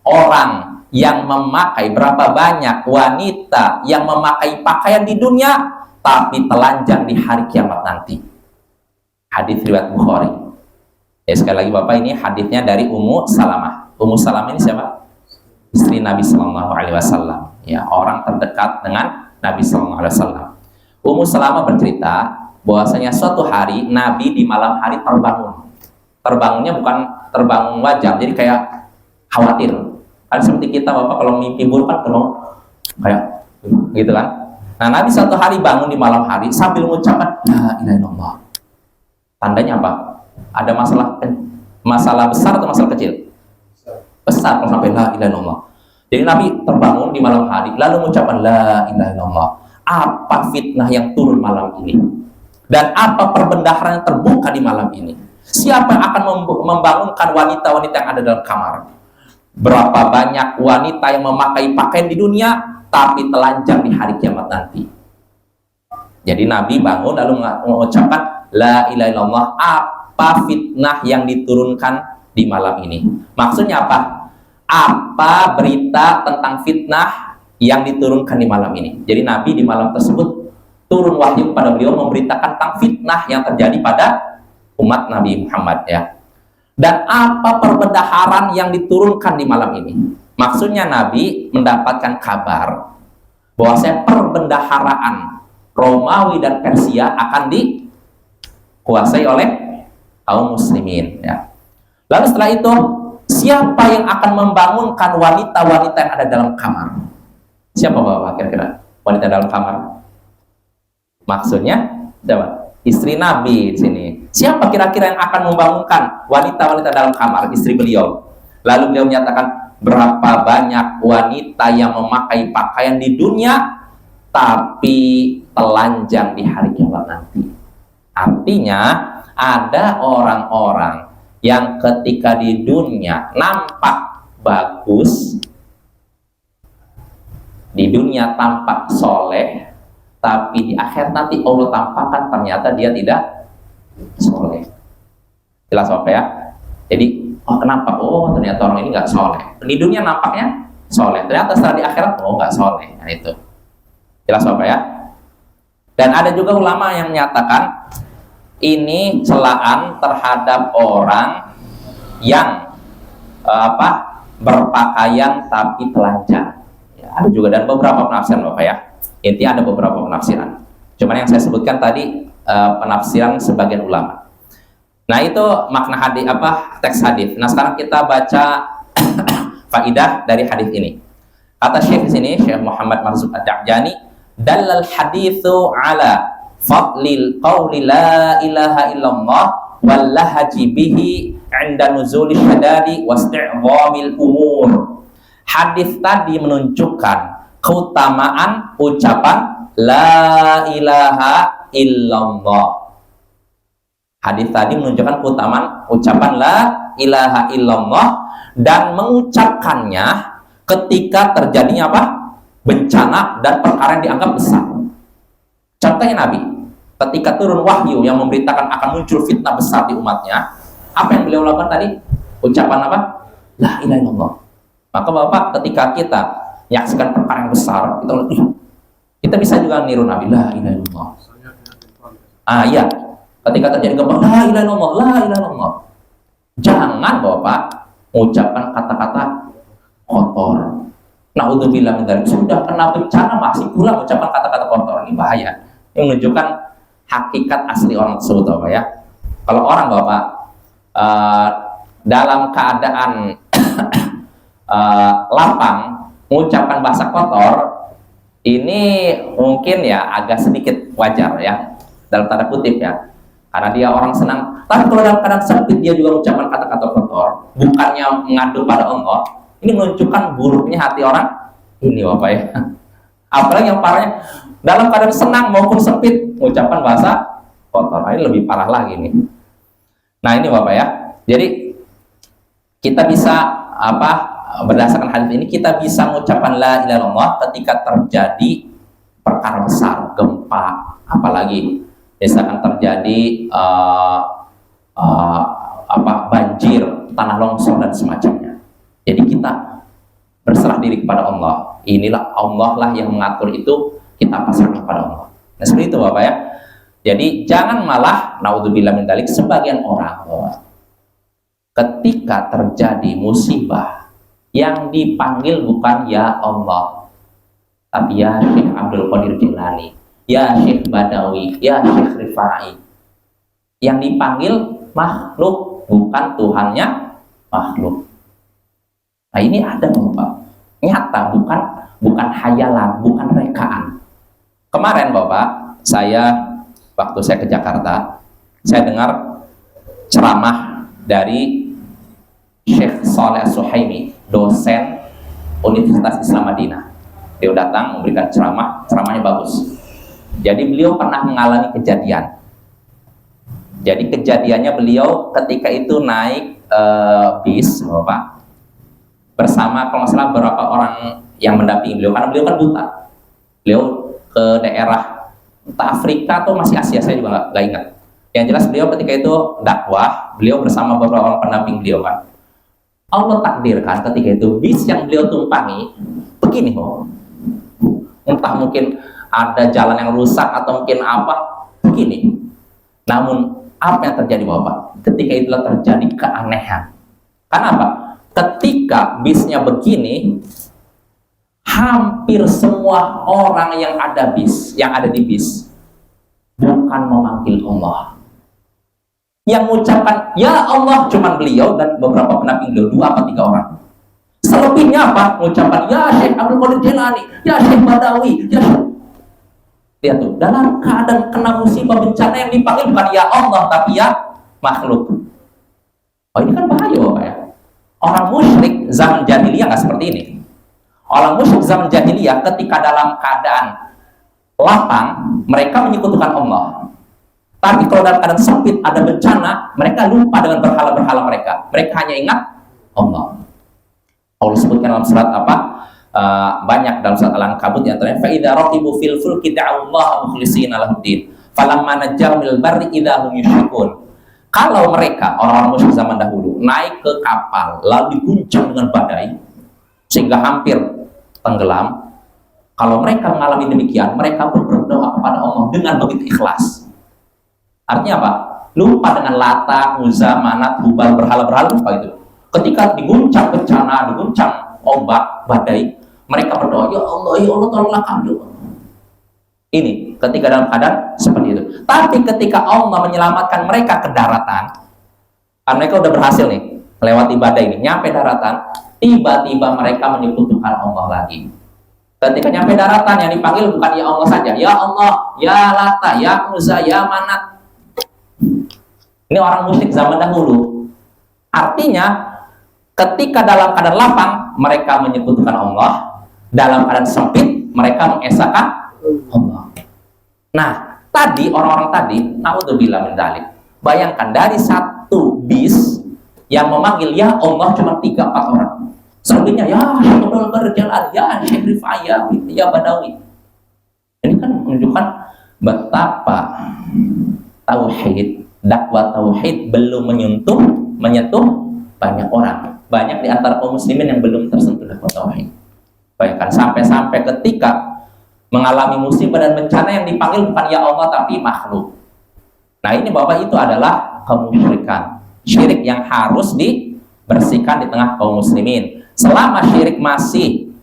orang yang memakai, berapa banyak wanita yang memakai pakaian di dunia tapi telanjang di hari kiamat nanti. Hadis riwayat Bukhari. Sekali lagi Bapak, ini hadisnya dari Ummu Salamah. Ummu Salamah ini siapa? Istri Nabi Sallallahu Alaihi Wasallam. Ya, orang terdekat dengan Nabi Sallallahu Alaihi Wasallam. Ummu Salamah bercerita bahwasanya suatu hari Nabi di malam hari terbangun. Terbangunnya bukan terbangun wajar, jadi kayak khawatir. Kan seperti kita Bapak kalau mimpi buruk kan kalau kayak gitu kan. Nah, Nabi suatu hari bangun di malam hari sambil mengucapkan La ilaha illallah. Tandanya apa? Ada masalah besar atau masalah kecil? Besar kalau sampai La ilaha illallah. Jadi Nabi terbangun di malam hari lalu mengucapkan La ilaha illallah. Apa fitnah yang turun malam ini? Dan apa perbendaharaan yang terbuka di malam ini? Siapa yang akan membangunkan wanita-wanita yang ada dalam kamar? Berapa banyak wanita yang memakai pakaian di dunia tapi telanjang di hari kiamat nanti. Jadi Nabi bangun lalu mengucapkan La ilaha illallah. Apa fitnah yang diturunkan di malam ini? Maksudnya apa? Apa berita tentang fitnah yang diturunkan di malam ini? Jadi Nabi di malam tersebut turun wahyu kepada beliau memberitakan tentang fitnah yang terjadi pada umat Nabi Muhammad, ya. Dan apa perbendaharaan yang diturunkan di malam ini? Maksudnya Nabi mendapatkan kabar bahwa perbendaharaan Romawi dan Persia akan dikuasai oleh kaum muslimin, ya. Lalu setelah itu, siapa yang akan membangunkan wanita-wanita yang ada dalam kamar? Siapa Bapak kira-kira wanita dalam kamar? Maksudnya siapa? Istri Nabi di sini. Siapa kira-kira yang akan membangunkan wanita-wanita dalam kamar? Istri beliau. Lalu beliau menyatakan berapa banyak wanita yang memakai pakaian di dunia tapi telanjang di hari kiamat nanti. Artinya ada orang-orang yang ketika di dunia nampak bagus, di dunia tampak soleh, tapi di akhir nanti Allah tampakkan ternyata dia tidak soleh. Jelas Bapak ya? Jadi, kenapa? Ternyata orang ini nggak soleh. Di dunia nampaknya soleh, ternyata setelah di akhirat nggak soleh. Nah itu. Jelas Bapak ya? Dan ada juga ulama yang menyatakan ini celaan terhadap orang yang berpakaian tapi telanjang. Ya, ada juga dan beberapa penafsiran Bapak ya. Intinya ada beberapa penafsiran. Cuman yang saya sebutkan tadi penafsiran sebagian ulama. Nah itu makna hadis teks hadis. Nah sekarang kita baca faidah dari hadis ini. Kata Syekh di sini, Syekh Muhammad Marzuq Ad-Da'jani, dalal haditsu ala fadlil qawli la ilaha illallah wal lahaji bihi 'inda nuzuli syadadi wasti'dhamil umur. Hadis tadi menunjukkan keutamaan ucapan la ilaha illallah. Hadis tadi menunjukkan keutamaan ucapan la ilaha illallah dan mengucapkannya ketika terjadinya bencana dan perkara yang dianggap besar. Contohnya Nabi ketika turun wahyu yang memberitakan akan muncul fitnah besar di umatnya, apa yang beliau lakukan tadi? Ucapan la ilaha illallah. Maka Bapak ketika kita menyaksikan perkara yang besar, kita bisa juga niru Nabi, la ilaha illallah. Iya, ketika terjadi gempa, la ilaha illallah, la ilaha illallah. Jangan Bapak mengucapkan kata-kata kotor. Naudzubillah min dzalik. Sudah kena bencana masih pula mengucapkan kata-kata kotor, ini bahaya. Ini menunjukkan hakikat asli orang tersebut Bapak ya. Kalau orang Bapak dalam keadaan lapang, mengucapkan bahasa kotor, ini mungkin ya agak sedikit wajar ya, dalam tanda kutip ya, karena dia orang senang. Tapi kalau dalam keadaan sempit dia juga mengucapkan kata-kata kotor, bukannya mengadu pada Allah, ini menunjukkan buruknya hati orang ini, Bapak ya. Apalagi yang parahnya, dalam keadaan senang maupun sempit mengucapkan bahasa kotor, ini lebih parah lagi nih. Nah ini Bapak ya, jadi kita bisa berdasarkan hadis ini kita bisa mengucapkan la ilaha illallah ketika terjadi perkara besar, gempa, apalagi misalkan terjadi banjir, tanah longsor dan semacamnya. Jadi kita berserah diri kepada Allah. Inilah Allah lah yang mengatur itu, kita pasrahkan kepada Allah. Nah seperti itu Bapak ya. Jadi jangan malah naudzubillah min dzalik, sebagian orang ketika terjadi musibah yang dipanggil bukan ya Allah, tapi ya Syekh Abdul Qadir Jilani, ya Syekh Badawi, ya Syekh Rifai. Yang dipanggil makhluk, bukan Tuhannya makhluk. Nah ini ada Bapak, nyata, bukan hayalan, bukan rekaan. Kemarin Bapak, waktu saya ke Jakarta, saya dengar ceramah dari Syekh Saleh Suhaimi, dosen Universitas Islam Madinah. Dia datang memberikan ceramahnya bagus. Jadi beliau pernah mengalami kejadian. Jadi kejadiannya beliau ketika itu naik bis, Bapak, bersama kalau nggak salah beberapa orang yang mendampingi beliau, karena beliau kan buta. Beliau ke daerah entah Afrika atau masih Asia, saya juga nggak ingat. Yang jelas beliau ketika itu dakwah, beliau bersama beberapa orang pendamping beliau kan. Allah takdirkan ketika itu bis yang beliau tumpangi begini entah mungkin ada jalan yang rusak atau mungkin apa begini. Namun apa yang terjadi Bapak? Ketika itulah terjadi keanehan. Kenapa? Ketika bisnya begini, hampir semua orang yang ada di bis bukan memanggil Allah. Yang mengucapkan ya Allah cuma beliau dan beberapa pendamping beliau, 2 atau 3 orang. Selebihnya apa? Mengucapkan ya Syekh Abdul Qadir Jilani, ya Syekh Badawi, ya Syekh. Lihat tuh, dalam keadaan kena musibah bencana yang dipanggil bukan ya Allah tapi ya makhluk. Oh ini kan bahaya Bapak ya. Orang musyrik zaman jahiliyah nggak seperti ini. Orang musyrik zaman jahiliyah ketika dalam keadaan lapang mereka menyekutukan Allah. Tapi kalau dalam keadaan sempit ada bencana, mereka lupa dengan berhala-berhala mereka. Mereka hanya ingat Allah. Allah sebutkan dalam surat banyak dalam surat Al-Ankabut yang antaranya fa idza raqibu fil fulki da'allaha mukhlishina lahuddin falamma najjahum minal barri idza hum yusyrikun. Kalau mereka orang-orang musyrik zaman dahulu naik ke kapal lalu diguncang dengan badai sehingga hampir tenggelam, kalau mereka mengalami demikian, mereka pun berdoa kepada Allah dengan begitu ikhlas. Artinya apa? Lupa dengan Lata, Uzza, Manat, Hubal, berhala-berhala, lupa itu. Ketika diguncang bencana, diguncang ombak, badai, mereka berdoa, ya Allah tolonglah kami. Ini ketika dalam keadaan seperti itu. Tapi ketika Allah menyelamatkan mereka ke daratan, kan mereka udah berhasil nih melewati badai ini, nyampe daratan, tiba-tiba mereka menyekutukan Allah lagi. Ketika nyampe daratan yang dipanggil bukan ya Allah saja, ya Allah, ya Lata, ya Uzza, ya Manat. Ini orang musyrik zaman dahulu. Artinya ketika dalam keadaan lapang mereka menyekutukan Allah, dalam keadaan sempit mereka mengesahkan Allah. Nah, tadi orang-orang tadi, naudzubillah min dzalik. Bayangkan dari satu bis yang memanggil ya Allah cuma 3-4 orang. Selebihnya ya Syekh Abdul Qadir Jilani, ya Syekh Rifai, ya Badawi. Ini kan menunjukkan betapa tauhid, dakwah tauhid belum menyentuh banyak orang. Banyak di antara kaum muslimin yang belum tersentuh dakwah tauhid. Bayangkan sampai-sampai ketika mengalami musibah dan bencana yang dipanggil bukan ya Allah tapi makhluk. Nah ini Bapak, itu adalah kemusyrikan, syirik yang harus dibersihkan di tengah kaum muslimin. Selama syirik masih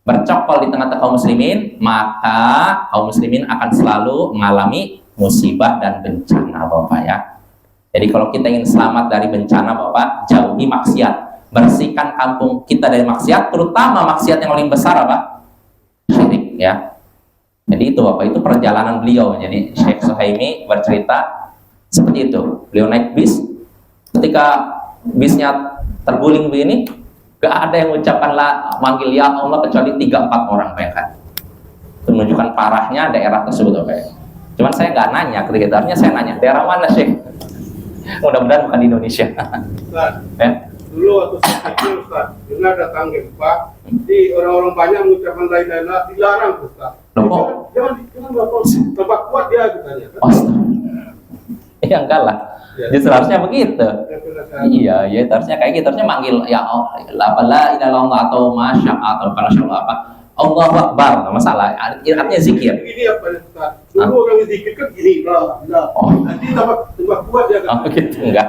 bercokol di tengah kaum muslimin, maka kaum muslimin akan selalu mengalami musibah dan bencana Bapak ya. Jadi kalau kita ingin selamat dari bencana Bapak, jauhi maksiat, bersihkan kampung kita dari maksiat, terutama maksiat yang paling besar apa? Syirik, ya. Jadi itu Bapak, itu perjalanan beliau. Jadi Syekh Suhaimi bercerita seperti itu. Beliau naik bis, ketika bisnya terguling begini, gak ada yang mengucapkan manggil ya Allah kecuali 3-4 orang, bayangkan. Itu menunjukkan parahnya daerah tersebut, Bapak. Cuman saya nggak nanya, kriteria saya nanya, daerah mana Syekh? Mudah-mudahan bukan di Indonesia. Ustaz, Ya? dulu waktu saya kecil Ustaz, pernah datang gempa, di orang-orang banyak mengucapkan la ilaha illallah, dilarang Ustaz. Loh, kok? Jangan bapak, tempat kuat dia katanya. Kan? Iya enggak lah. Ya. Justru harusnya begitu. Yang pernah saya- Iya, ya itu harusnya kayak gitu. Harusnya manggil ya Allah, la ilaha illallah atau masya atau masya apa. Allahu Akbar, nggak masalah. Artinya zikir. Ini apa Ustaz? Dulu orang zikir kan gini, lah. Oh. Nanti tempat kuat dia Oh kan. gitu, enggak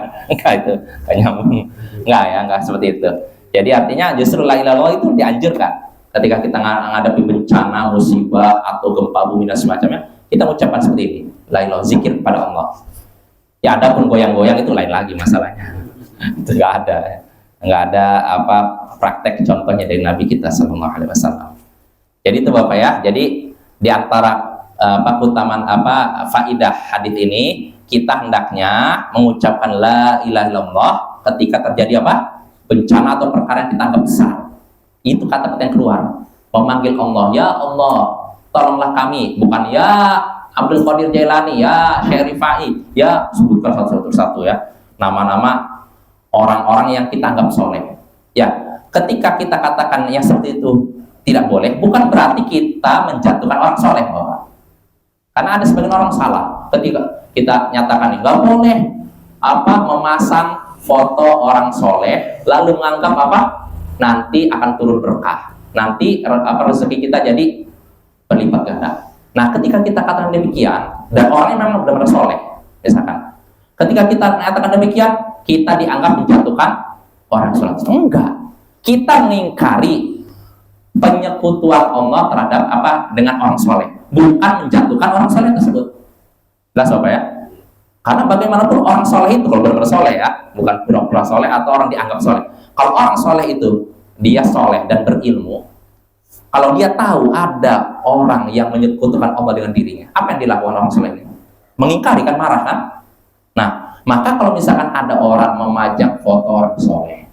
itu, enggak nyambung. Enggak ya, enggak seperti itu. Jadi artinya justru la ilaha illallah itu dianjurkan ketika kita menghadapi bencana, musibah atau gempa bumi dan semacamnya, kita mengucapkan seperti ini, la ilaha illallah, zikir kepada Allah. Ya ada pun goyang-goyang itu lain lagi masalahnya. Itu enggak ada apa praktek contohnya dari Nabi kita sallallahu alaihi wasallam. Jadi itu Bapak ya. Jadi di antara keutamaan faidah hadis ini, kita hendaknya mengucapkan la ilaha illallah ketika terjadi bencana atau perkara yang kita anggap besar. Itu kata-kata yang keluar, memanggil Allah, ya Allah tolonglah kami, bukan ya Abdul Qadir Jailani, ya Syekh Rifai, ya sebutkan satu-satu ya nama-nama orang-orang yang kita anggap soleh. Ya, ketika kita katakan yang seperti itu tidak boleh, bukan berarti kita menjatuhkan orang soleh, Bapak. Karena ada sebagian orang salah ketika kita nyatakan nggak boleh memasang foto orang soleh lalu menganggap nanti akan turun berkah, nanti rezeki kita jadi berlipat ganda. Nah, ketika kita katakan demikian dan orangnya memang benar-benar soleh, misalkan ketika kita mengatakan demikian, kita dianggap menjatuhkan orang soleh. Enggak, kita mengingkari penyekutuan Allah terhadap dengan orang soleh, bukan menjatuhkan orang soleh tersebut. Jelas Bapak ya? Karena bagaimanapun orang soleh itu kalau benar-benar soleh ya, bukan pura-pura soleh atau orang dianggap soleh. Kalau orang soleh itu dia soleh dan berilmu, kalau dia tahu ada orang yang menyekutukan Allah dengan dirinya, apa yang dilakukan orang soleh ini? Mengingkari kan, marah kan? Nah, maka kalau misalkan ada orang memajang foto orang soleh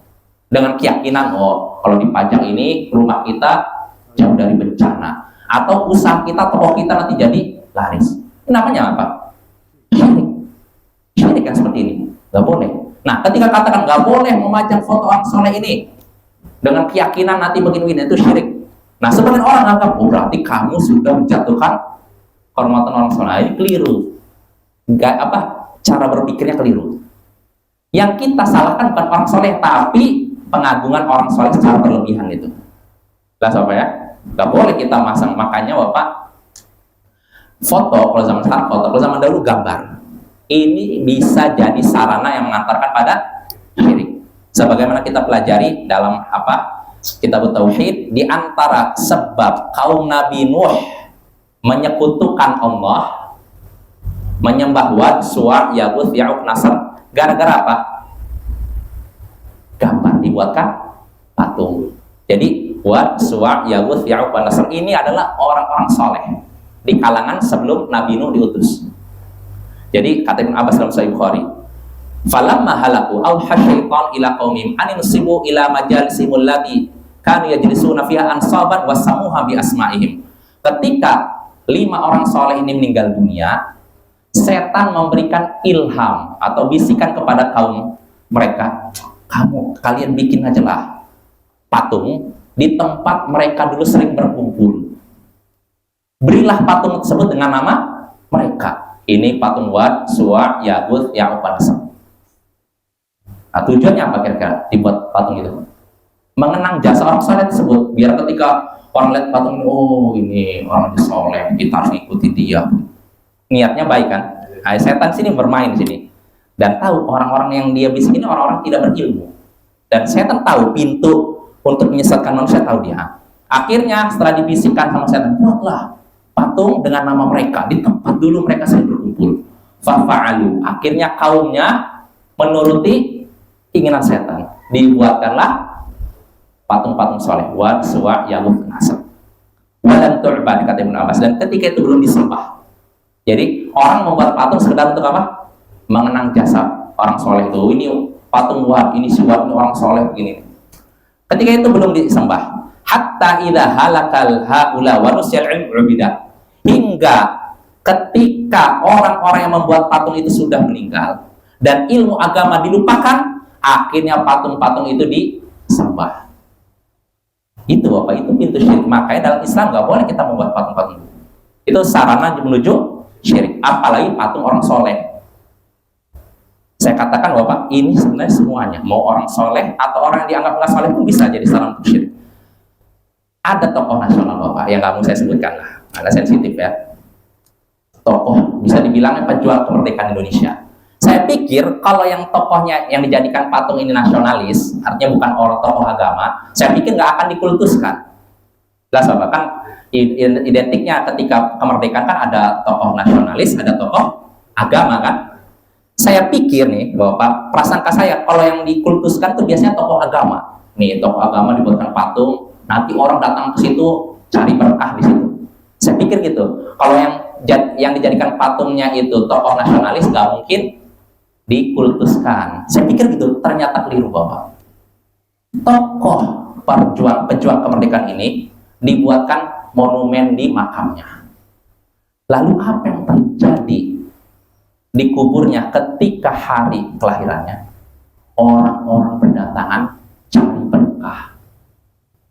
dengan keyakinan, oh kalau dipajang ini rumah kita jauh dari bencana, atau usaha kita, toko kita nanti jadi laris. Ini namanya apa? Syirik. Syirik yang seperti ini, nggak boleh. Nah, ketika katakan nggak boleh memajang foto orang soleh ini dengan keyakinan nanti begini-begini, itu syirik. Nah, sebagian orang anggap, oh berarti kamu sudah menjatuhkan kehormatan orang soleh. Ini keliru. Nggak cara berpikirnya keliru. Yang kita salahkan bukan orang soleh, tapi pengagungan orang soleh secara berlebihan itu. Jelas Bapak ya? Gak boleh kita masang. Makanya Bapak, foto, kalau zaman sekarang foto, kalau zaman dahulu gambar. Ini bisa jadi sarana yang mengantarkan pada syirik. Sebagaimana kita pelajari dalam Kitab Tauhid, di antara sebab kaum Nabi Nuh menyekutukan Allah, menyembah Wad, Suwa, Yaguth, Ya'uq, Nasr, gara-gara apa? Gambar, dibuatkan patung. Jadi Wad, Suwa, Yaguth, Ya'uq, Nasr ini adalah orang-orang soleh di kalangan sebelum Nabi Nuh diutus. Jadi kata Ibn Abbas dalam Sahih Bukhari, falamma halaku auha syaitan ila qaumim aninsibu ila majalisimul lati kanu yajlisuna fiha ansaban wasamuha bi asma'ihim. Ketika 5 orang soleh ini meninggal dunia, setan memberikan ilham atau bisikan kepada kaum mereka, kalian bikin aja lah patung di tempat mereka dulu sering berkumpul. Berilah patung tersebut dengan nama mereka. Ini patung Wad, Suwa, Yaguth, Ya'uq, Nasr. Nah, tujuannya apa kira-kira dibuat patung itu? Mengenang jasa orang soleh tersebut, biar ketika orang lihat patung ini, oh ini orang soleh, kita harus ikuti dia. Niatnya baik kan? Nah, setan sini bermain sini dan tahu orang-orang yang dia bisik ini orang-orang tidak berilmu, dan setan tahu pintu untuk menyesatkan manusia, tahu dia. Akhirnya setelah dibisikkan sama setan, buatlah patung dengan nama mereka di tempat dulu mereka sering berkumpul. Fafa'alu, akhirnya kaumnya menuruti keinginan setan, dibuatkanlah patung-patung soleh, wa suwa yaghuf nasab. Walan tu'bad, kata Ibnu Abbas, dan ketika itu belum disembah. Jadi orang membuat patung sekedar untuk apa? Mengenang jasa orang soleh itu. Ini patung Wahab, ini si Wahab, ini orang soleh begini. Ketika itu belum disembah. Hatta idza halakal haula wa nusyal ilmu ubida. Hingga ketika orang-orang yang membuat patung itu sudah meninggal dan ilmu agama dilupakan, akhirnya patung-patung itu disembah. Itu Bapak, itu pintu syirik. Makanya dalam Islam nggak boleh kita membuat patung-patung. Itu sarana menuju syirik, apalagi patung orang soleh. Saya katakan Bapak, ini sebenarnya semuanya, mau orang soleh atau orang yang dianggap nggak soleh pun bisa jadi sarana untuk syirik. Ada tokoh nasional Bapak yang nggak mau saya sebutkan lah, karena sensitif ya. Tokoh bisa dibilang pejuang kemerdekaan Indonesia. Saya pikir kalau yang tokohnya yang dijadikan patung ini nasionalis, artinya bukan orang tokoh agama, saya pikir nggak akan dikultuskan. Jelas Bapak, kan identiknya ketika kemerdekaan kan ada tokoh nasionalis, ada tokoh agama kan. Saya pikir nih Bapak, prasangka saya kalau yang dikultuskan tuh biasanya tokoh agama. Nih tokoh agama dibuatkan patung, nanti orang datang ke situ cari berkah di situ. Saya pikir gitu. Kalau yang dijadikan patungnya itu tokoh nasionalis, nggak mungkin dikultuskan. Saya pikir gitu, ternyata keliru Bapak. Tokoh pejuang kemerdekaan ini dibuatkan monumen di makamnya. Lalu apa yang terjadi di kuburnya ketika hari kelahirannya? Orang-orang berdatangan cari berkah.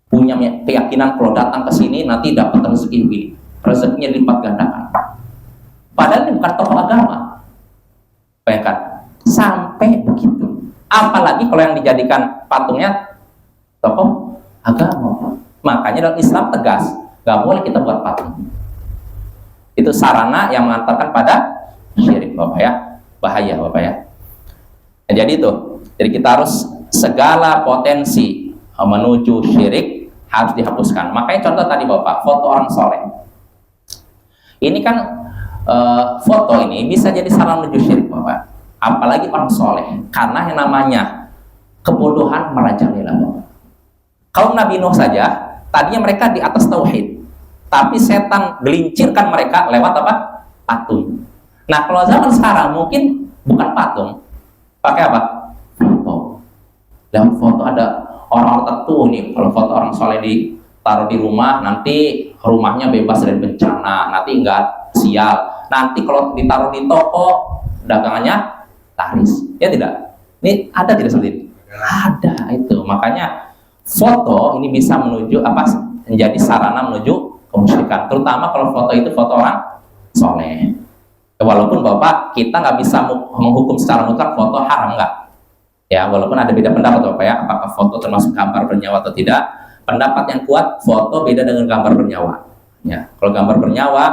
Punya keyakinan kalau datang ke sini nanti dapat rezeki begini. Rezekinya dilipat gandakan. Padahal ini bukan tokoh agama. Bayangkan, sampai begitu. Apalagi kalau yang dijadikan patungnya tokoh agama. Makanya dalam Islam tegas, nggak boleh kita buat patung. Itu sarana yang mengantarkan pada syirik Bapak ya, bahaya Bapak ya. Nah, jadi itu, jadi kita harus segala potensi menuju syirik harus dihapuskan. Makanya contoh tadi Bapak, foto orang soleh. Ini kan foto ini bisa jadi sarana menuju syirik Bapak. Apalagi orang soleh, karena yang namanya kebodohan merajalela Bapak. Kaum Nabi Nuh saja, tadinya mereka di atas tauhid, tapi setan gelincirkan mereka lewat apa? Patung. Nah kalau zaman sekarang mungkin bukan patung, pakai apa? Foto. Lewat foto ada orang-orang tertentu nih. Kalau foto orang soleh ditaruh di rumah, nanti rumahnya bebas dari bencana, nanti enggak sial. Nanti kalau ditaruh di toko, dagangannya laris. Ya tidak? Ini ada tidak seperti ini? Ada itu. Makanya foto ini bisa menuju apa? Menjadi sarana menuju kemusyrikan. Terutama kalau foto itu foto orang soleh. Walaupun Bapak kita nggak bisa menghukum secara mutlak foto haram nggak. Ya walaupun ada beda pendapat Bapak ya. Apakah foto termasuk gambar bernyawa atau tidak? Pendapat yang kuat foto beda dengan gambar bernyawa. Ya kalau gambar bernyawa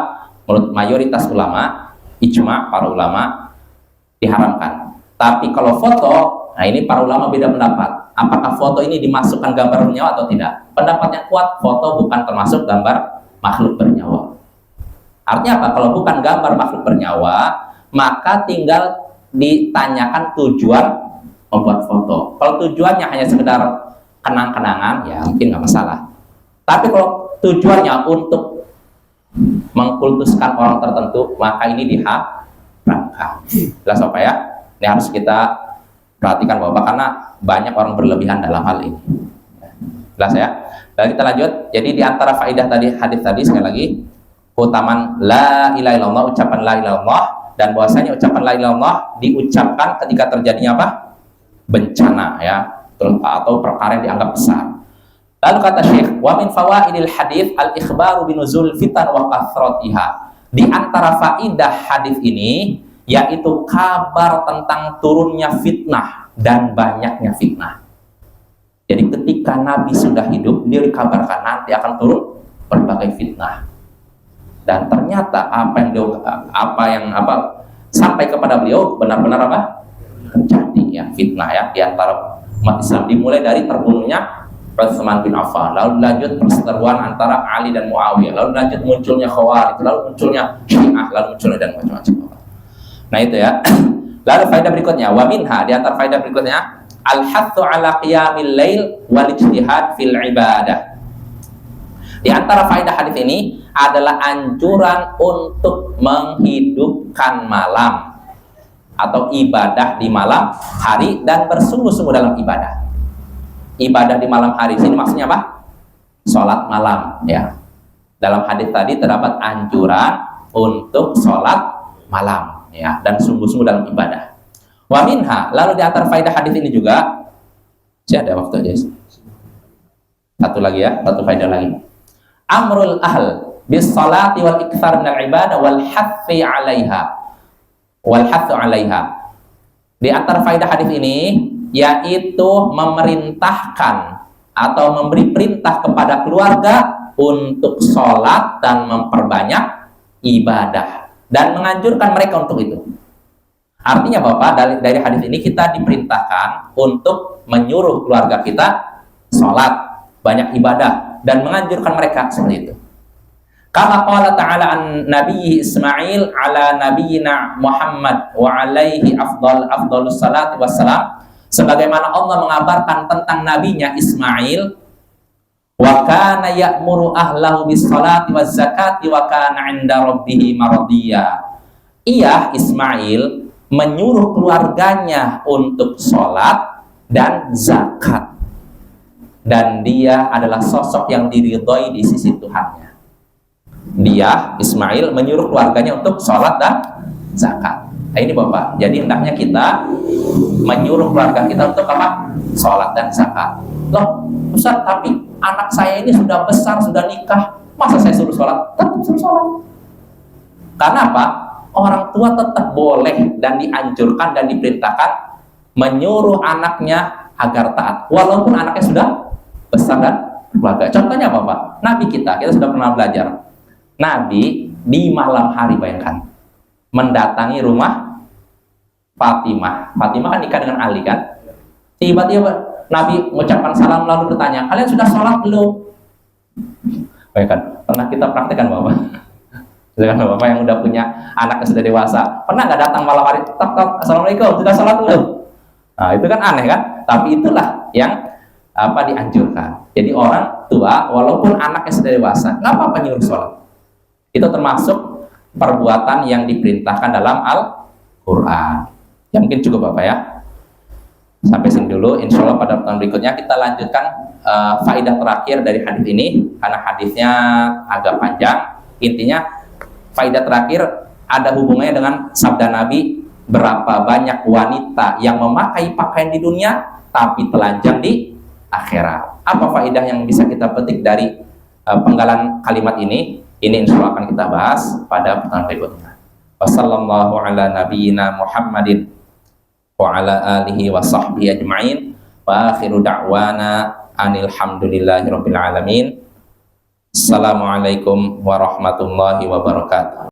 menurut mayoritas ulama, ijma para ulama diharamkan. Tapi kalau foto, nah ini para ulama beda pendapat. Apakah foto ini dimasukkan gambar bernyawa atau tidak? Pendapat yang kuat, foto bukan termasuk gambar makhluk bernyawa. Artinya apa? Kalau bukan gambar makhluk bernyawa, maka tinggal ditanyakan tujuan membuat foto. Kalau tujuannya hanya sekedar kenang-kenangan, ya mungkin nggak masalah. Tapi kalau tujuannya untuk mengkultuskan orang tertentu, maka ini diharamkan. Jelas Bapak ya? Ini harus kita perhatikan Bapak, karena banyak orang berlebihan dalam hal ini. Jelas ya? Lalu kita lanjut. Jadi di antara faedah tadi hadis tadi sekali lagi, keutamaan la ilaha illallah, ucapan la ilaha illallah, dan bahwasanya ucapan la ilaha illallah diucapkan ketika terjadinya apa? Bencana ya, atau perkara yang dianggap besar. Lalu kata Syekh, wa min fawaidil hadis al-ikhbaru binuzul fitan wa kathratiha. Di antara faidah hadis ini yaitu kabar tentang turunnya fitnah dan banyaknya fitnah. Jadi ketika Nabi sudah hidup, dia dikabarkan nanti akan turun berbagai fitnah. Dan ternyata apa yang sampai kepada beliau benar-benar apa? Terjadi ya fitnah ya di antara umat Islam, dimulai dari terbunuhnya Utsman bin Affan, lalu lanjut perseteruan antara Ali dan Muawiyah, lalu lanjut munculnya Khawarij, lalu munculnya Syiah, lalu munculnya dan macam-macam. Nah itu ya. Lalu faedah berikutnya, wa minha, di antara faedah berikutnya, al-hathu ala qiyamil lail wal ijtihad fil ibadah. Di antara faedah hadis ini adalah anjuran untuk menghidupkan malam atau ibadah di malam hari dan bersungguh-sungguh dalam ibadah. Ibadah di malam hari sini maksudnya apa? Sholat malam, ya. Dalam hadis tadi terdapat anjuran untuk sholat malam, ya, dan sungguh-sungguh dalam ibadah. Wa minha, lalu di antara faedah hadis ini juga, saya ada waktu aja. Satu lagi ya, satu faedah lagi. Amrul ahl bis salati wal ikthar minal ibadah wal hathi 'alaiha. Wal hathu 'alaiha. Di antara faedah hadis ini yaitu memerintahkan atau memberi perintah kepada keluarga untuk sholat dan memperbanyak ibadah dan menganjurkan mereka untuk itu. Artinya Bapak, dari hadis ini kita diperintahkan untuk menyuruh keluarga kita sholat, banyak ibadah, dan menganjurkan mereka seperti itu. Kama qala ta'ala an Nabi Ismail ala nabiyyina Muhammad wa alaihi afdalus salati wassalam, sebagaimana Allah mengabarkan tentang nabinya Ismail, wa kana ya'muru ahlahu bis salati waz zakati wa kana 'inda rabbih mardiya. Ia Ismail menyuruh keluarganya untuk sholat dan zakat, dan dia adalah sosok yang diridhoi di sisi Tuhannya. Dia Ismail menyuruh keluarganya untuk sholat dan zakat. Nah, ini Bapak, jadi hendaknya kita menyuruh keluarga kita untuk apa? Sholat dan zakat. Loh Ustaz, tapi anak saya ini sudah besar, sudah nikah, masa saya suruh sholat? Tetap suruh sholat. Karena apa? Orang tua tetap boleh dan dianjurkan dan diperintahkan menyuruh anaknya agar taat, walaupun anaknya sudah besar dan keluarga. Contohnya apa Pak? Nabi kita sudah pernah belajar. Nabi di malam hari, bayangkan, mendatangi rumah Fatimah. Fatimah kan nikah dengan Ali kan? Tiba-tiba Nabi mengucapkan salam lalu bertanya, kalian sudah sholat belum? Bayangkan, pernah kita praktekkan Bapak? Misalkan Bapak yang udah punya anak yang sudah dewasa, pernah nggak datang malam hari, tak, assalamualaikum, sudah sholat belum? Nah itu kan aneh kan? Tapi itulah yang dianjurkan. Jadi orang tua, walaupun anaknya sudah dewasa, nggak apa-apa nyuruh sholat. Itu termasuk perbuatan yang diperintahkan dalam Al-Quran. Ya mungkin cukup Bapak ya. Sampai sini dulu. Insya Allah pada pertemuan berikutnya kita lanjutkan faedah terakhir dari hadis ini, karena hadisnya agak panjang. Intinya faedah terakhir ada hubungannya dengan sabda Nabi, berapa banyak wanita yang memakai pakaian di dunia tapi telanjang di akhirat. Apa faedah yang bisa kita petik dari penggalan kalimat ini? Ini insya Allah akan kita bahas pada pertemuan berikutnya. Wassallallahu ala nabiyyina Muhammadin wa ala alihi wa sahbihi ajma'in. Wa akhiru da'wana anil hamdulillahi rabbil alamin. Assalamualaikum warahmatullahi wabarakatuh.